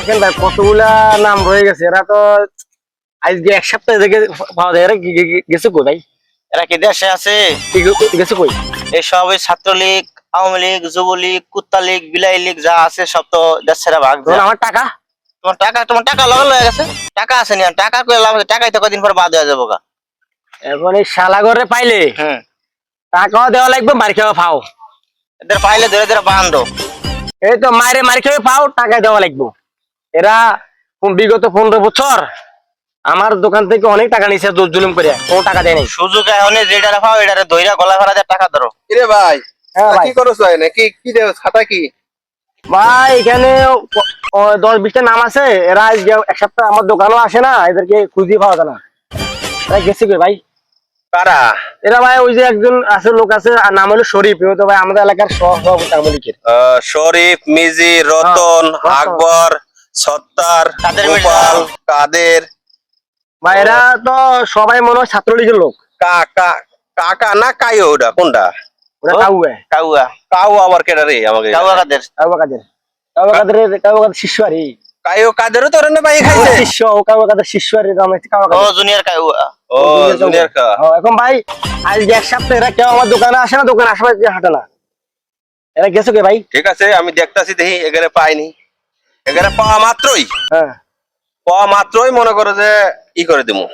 দেখেন ভাই কতগুলা নাম রয়ে গেছে, এরা তো আজকে এক সপ্তাহ থেকে পাওয়া যায়। এরা গেছে কই ভাই? এরা কি দেশে আছে? গেছে কই? এই সব ছাত্রলীগ, আওয়ামী লীগ, যুবলীগ, কুত্তা লীগ, বিলাই লীগ যা আছে সব তো দেশ ছেড়ে ভাগ যায়। আমার টাকা তোমার টাকা লগল হয়ে গেছে। টাকা আছে নি? টাকা কই লাভ আছে? টাকাই তো কদিন পর বাদ হয়ে যাবো গা। এখন এই শালা ঘরে পাইলে টাকাও দেওয়া লাগবে, মার খেয়ে ফাও। এদের পাইলে ধরে ধরে বান্ধো। এই তো মার খেয়ে পাও, টাকা দেওয়া লাগবে। এরা বিগত 15 বছর আমার দোকান থেকে অনেক টাকা নিছে, জুলুম করে কোনো টাকা দেয় নাই। সুযোগ এখন যেটা পাও এটারে ধইরা গলা ফেলা দিয়ে টাকা ধরো। কিরে ভাই, হ্যাঁ ভাই। কি করছ নাকি? কি দেও ছাতা কি? ভাই এখানে 10-20টা নাম আছে, এরা আজকে এক সপ্তাহ আমার দোকানও আসে না, এদেরকে খুঁজে পাওয়া যায় না। এরা গেছে কই ভাই? কারা? এরা ভাই ওই যে একজন আছে, লোক আছে, আর নাম হলো শরীফ। ও তো ভাই আমাদের এলাকার সভাপতি আওয়ামী লীগের। শরীফ, মিজি, রতন, আকবর, সত্তার, গোপাল, কাদের। ভাই এরা তো সবাই মনে হয় ছাত্রলীগের লোক। কাকা না কাইও? ওটা কোনটা? ওরা কাউয়া কাউয়া। কাউ আবার কেডা রে? আমাকে কাউয়া কাদের? কাউয়া শিষ্য আর কাইও কাদেরও তো রে ভাই খাইছে। শিষ্য কাউয়া শিষ্য আর ও জুনিয়র কাউয়া। ও জুনিয়র কা। এখন ভাই আজ এক সপ্তাহ এরা কেউ আমার দোকানে আসে না, দোকানে আশেপাশে হাঁটে না। এরা গেছে কে ভাই? ঠিক আছে, আমি দেখতাছি, দেখি এখানে পাইনি। এখানে পাওয়া মাত্রই মনে করো যে ই করে দিমু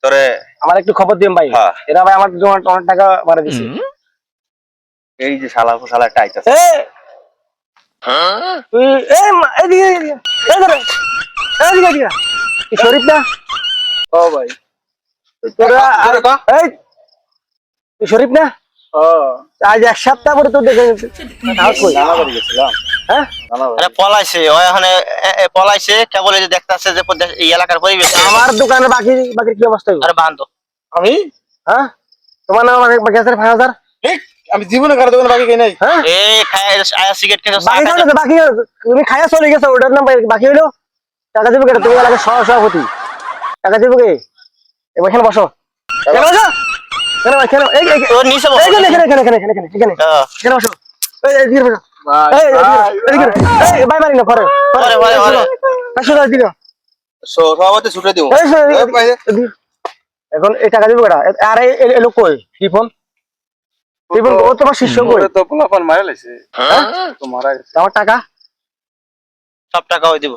তোরে। আমার একটু খবর দিন ভাই। হ্যাঁ। এরা ভাই আমার অনেক টাকা বাড়া দিছে। এই যে শালা টাইটাস। তুই এদিকে শরীফ না? ও ভাই, তোরা জোরে ক। এই তুই শরীফ না? আজ এক সপ্তাহ পরে তোর দেখে গেছিলাম। হ্যাঁ আরে পলাইছে ও, এখন পলাইছে কেবল এই যে দেখতাছে যে এই এলাকার পরিবেশ। আমার দোকানে বাকি কি অবস্থা? আরে বান্ধো। আমি হ্যাঁ তোমার নাম বাকি আছে 5,000। আমি জীবনে কারো দোকানে বাকি খাই নাই। হ্যাঁ এই খায় আয়া সিগারেট খেতে বাকি আছে, বাকি তুমি খাইয়া চলে গেছো, ওটার নাম বাকি হইলো। টাকা দিবো কেটে? তুমি এলাকার সভাপতি, টাকা দিবো কে? এবার এখানে বসো। কেন বসো? কেন ভাই? কেন তোর নিচে বসো। এখানে বসো। এদিকে বসো। ভাই বাড়ি না পরে সভাপতি ছুটে দিব। এখন এই টাকা দিবো কেটা? আর এই লোক কই? টিফন ও তোমার শিষ্য কই? তো পোলাপান মারা লাইছে। তো মারা গেছে। আমার টাকা সব টাকা ওই দিব।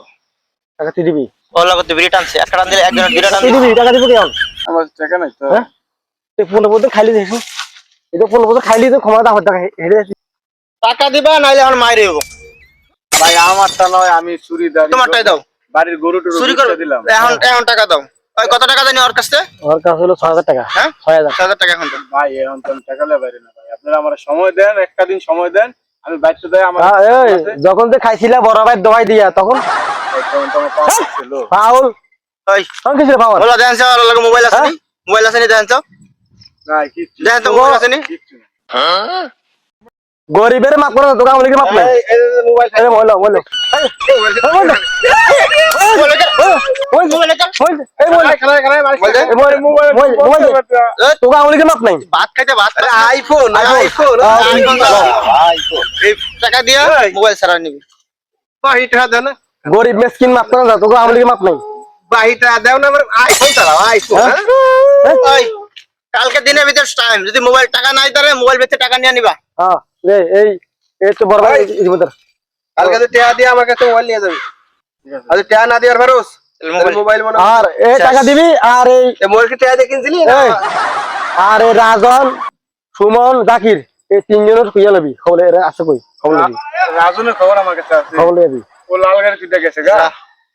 টাকা তুই দিবি? ও লাগতে বিড়ি টানছে, একটা টান দিলে একজনের দুইটা টান তুই দিবি? টাকা দিবো কেমন? আমার টাকা নাই তো। হ্যাঁ 15 বছর খাইলি দেখো, এটা 15 বছর খাইলি তো ক্ষমতা আমার টাকা হেরে যাচ্ছি। টাকা দিবা নাইলে এখন মাইরে দেবো। ভাই আমারটা নয়, আমি চুরিদার। তোমারটাই দাও। বাড়ির গরু টরু চুরি করে দিলাম। এখন টাকা দাও। ওই কত টাকা জানি ওর কাছে? ওর কাছে হলো 6,000 টাকা। হ্যাঁ 6,000 6,000 টাকা এখন দাও। ভাই এখন তো আমি টাকা লে বাইরে না ভাই। আপনারা আমার সময় দেন, একটা দিন সময় দেন, আমি বাইরে দেই। আমার যখন তো খাইছিলা বড় ভাই দোয়াই দিয়া তখন তখন তো আমার পাওয়া ছিল। পাউল ওই তখন কিছু পাওয়া বলো দেন চাও, ওর লগে মোবাইল আছে নি? মোবাইল আছে নি? দেন চাও। না কিচ্ছু দেন তো মোবাইল আছে নি? কিচ্ছু না। গরিবের মাপ করে দোকান আমাদের মাপ নাই। এই যে মোবাইল এই বলো বলো তোকে আমাদের মাপ নাই। ভাত খাইতে ভাত আইফোন আইফোন এই টাকা দিয়া মোবাইল ছাড়া নিবি। বাহিটা দেন না, গরিব মেসকিন মাপ করে না, তোকে আমাদের মাপ নাই। বাহিটা দেও না, আমার আইফোন চালাও আইফোন। ওই কালকে দিনের ভিতর টাইম, যদি মোবাইল টাকা নাই তাহলে মোবাইল বেচে টাকা নিয়ে নিবা। হ্যাঁ এই এই তো বড় ভাই কালকে তো টাকা দিয়ে আমার কাছে মোবাইল নিয়ে যাবি। আজ টাকা না দিয়ার ভারস মোবাইল মনে আর এই টাকা দিবি। আর এই মোবাইল কি টাকা দিয়ে কিনছিলি না? আর এই রাজন সুমন জাকির এই তিনজনের খুঁজে লবি। খবর আছে কই? খবর লবি। রাজনের খবর আমার কাছে আছে। খবর লবি। ও লাল গাড়ি তুই গেছে গা।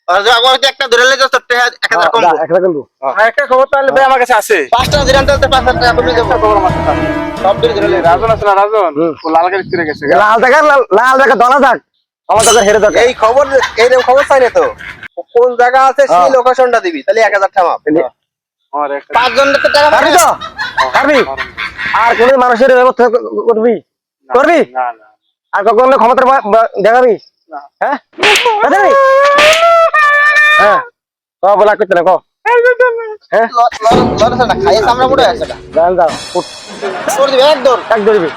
আর যে আবার একটা ধরে লে যত টাকা 1000 কম। একটা কিন্তু একটা খবর তাহলে ভাই আমার কাছে আছে। পাঁচটা দিরান তাহলে 5,000 টাকা তুমি দেবো। খবর আমার কাছে আছে। সব ধরে ধরে লে। রাজন আছে না? রাজন ও লাল গাড়ি তুই গেছে গা। লাল দেখা দলা থাক আমার দরকার হেরে দরকার। এই খবর খবর চাই না তো, কোন জায়গা আছে সেই লোকেশনটা দিবি, তাহলে 1000 টাকা মাপ। আমার একটা 5 জনের তো টাকা পারবি তো? পারবি? আর কোন মানুষের ব্যবস্থা করবি? করবি? না না আর কখনো ক্ষমতা দেখাবি? হ্যাঁ দেখাবি? হ্যাঁ বলা করতে না হ্যাঁ লড়ছে না, খাইয়ে সামনে পড়ে আছে না। যাও যাও তোর দিবে এক দৌড়। এক ধরবি।